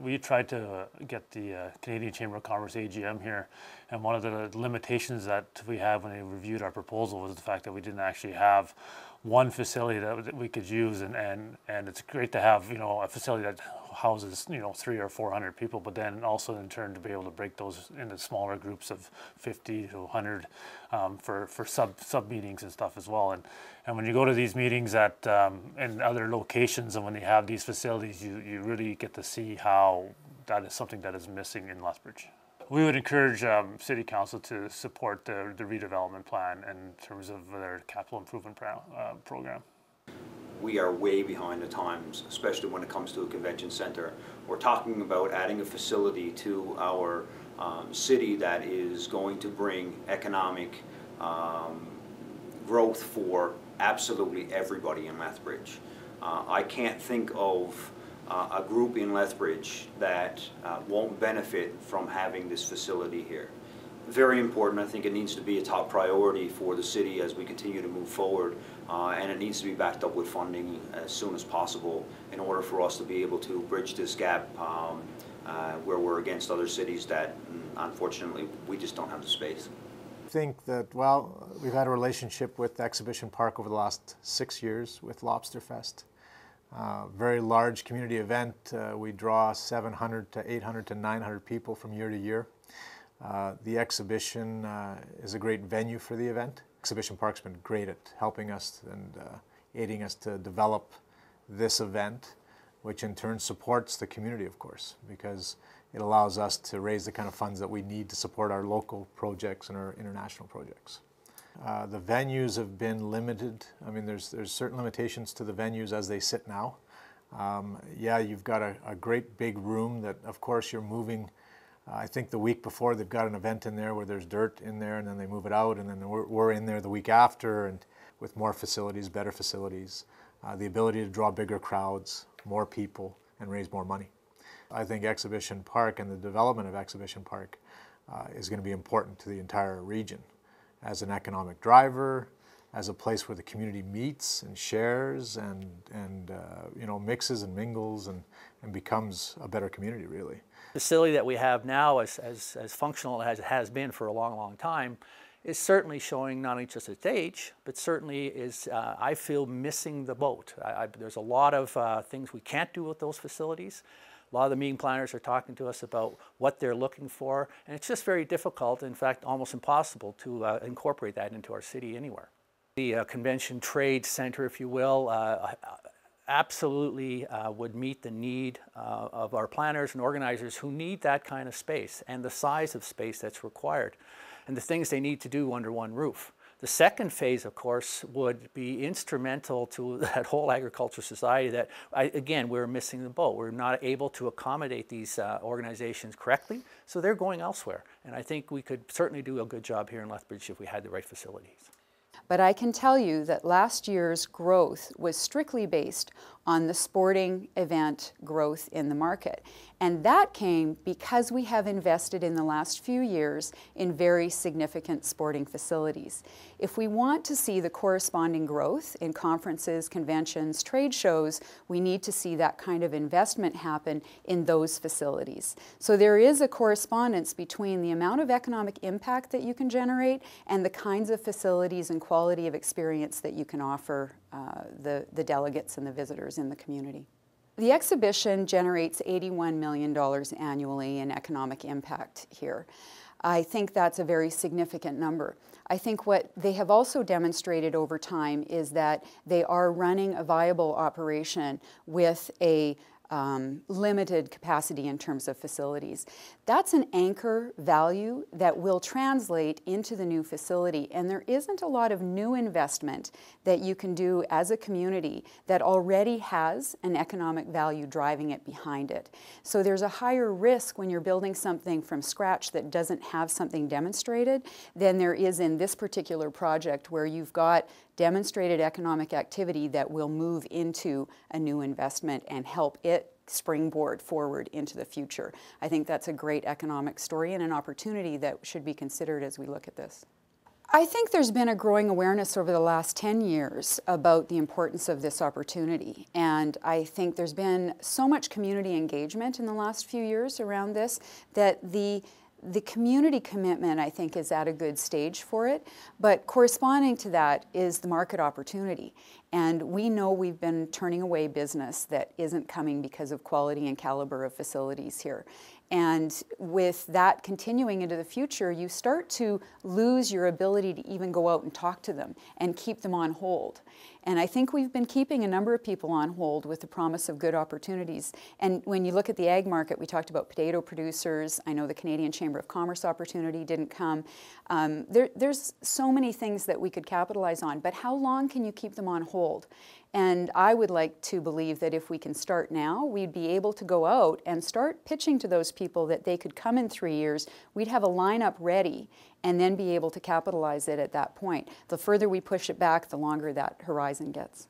we tried to get the Canadian Chamber of Commerce AGM here, and one of the limitations that we had when they reviewed our proposal was the fact that we didn't actually have one facility that we could use, and it's great to have, you know, a facility that houses, you know, 300 or 400 people, but then also in turn to be able to break those into smaller groups of 50 to 100 for sub meetings and stuff as well. And when you go to these meetings at in other locations, and when they have these facilities, you really get to see how that is something that is missing in Lethbridge. We would encourage City Council to support the redevelopment plan in terms of their capital improvement program. We are way behind the times, especially when it comes to a convention center. We're talking about adding a facility to our city that is going to bring economic growth for absolutely everybody in Lethbridge. I can't think of a group in Lethbridge that won't benefit from having this facility here. Very important. I think it needs to be a top priority for the city as we continue to move forward, and it needs to be backed up with funding as soon as possible in order for us to be able to bridge this gap where we're against other cities that unfortunately we just don't have the space. I think that, well, we've had a relationship with Exhibition Park over the last 6 years with Lobster Fest. Very large community event. We draw 700 to 800 to 900 people from year to year. The exhibition is a great venue for the event. Exhibition Park's been great at helping us and aiding us to develop this event, which in turn supports the community, of course, because it allows us to raise the kind of funds that we need to support our local projects and our international projects. The venues have been limited. I mean, there's certain limitations to the venues as they sit now. Yeah, you've got a great big room that, of course, you're moving. I think the week before they've got an event in there where there's dirt in there, and then they move it out, and then we're in there the week after, and with more facilities, better facilities, the ability to draw bigger crowds, more people, and raise more money. I think Exhibition Park and the development of Exhibition Park is going to be important to the entire region as an economic driver, as a place where the community meets and shares and you know, mixes and mingles and becomes a better community, really. The facility that we have now, as functional as it has been for a long, long time, is certainly showing not only just its age, but certainly is, I feel, missing the boat. There's a lot of things we can't do with those facilities. A lot of the meeting planners are talking to us about what they're looking for, and it's just very difficult, in fact, almost impossible to incorporate that into our city anywhere. The convention trade center, if you will, absolutely would meet the need of our planners and organizers who need that kind of space and the size of space that's required and the things they need to do under one roof. The second phase, of course, would be instrumental to that whole agricultural society that, again, we're missing the boat. We're not able to accommodate these organizations correctly, so they're going elsewhere. And I think we could certainly do a good job here in Lethbridge if we had the right facilities. But I can tell you that last year's growth was strictly based on the sporting event growth in the market. And that came because we have invested in the last few years in very significant sporting facilities. If we want to see the corresponding growth in conferences, conventions, trade shows, we need to see that kind of investment happen in those facilities. So there is a correspondence between the amount of economic impact that you can generate and the kinds of facilities and quality of experience that you can offer the delegates and the visitors in the community. The exhibition generates $81 million annually in economic impact here. I think that's a very significant number. I think what they have also demonstrated over time is that they are running a viable operation with a limited capacity in terms of facilities. That's an anchor value that will translate into the new facility, and there isn't a lot of new investment that you can do as a community that already has an economic value driving it behind it. So there's a higher risk when you're building something from scratch that doesn't have something demonstrated than there is in this particular project where you've got demonstrated economic activity that will move into a new investment and help it springboard forward into the future. I think that's a great economic story and an opportunity that should be considered as we look at this. I think there's been a growing awareness over the last 10 years about the importance of this opportunity. And I think there's been so much community engagement in the last few years around this that the community commitment, I think, is at a good stage for it. But corresponding to that is the market opportunity. And we know we've been turning away business that isn't coming because of quality and caliber of facilities here. And with that continuing into the future, you start to lose your ability to even go out and talk to them and keep them on hold. And I think we've been keeping a number of people on hold with the promise of good opportunities. And when you look at the ag market, we talked about potato producers. I know the Canadian Chamber of Commerce opportunity didn't come. There's so many things that we could capitalize on, but how long can you keep them on hold? And I would like to believe that if we can start now, we'd be able to go out and start pitching to those people that they could come in 3 years. We'd have a lineup ready and then be able to capitalize it at that point. The further we push it back, the longer that horizon gets.